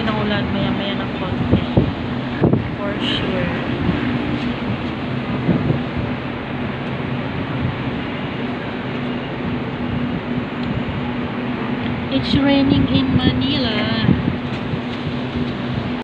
din ang ulan maya-maya ng konti. For sure. It's raining in Manila.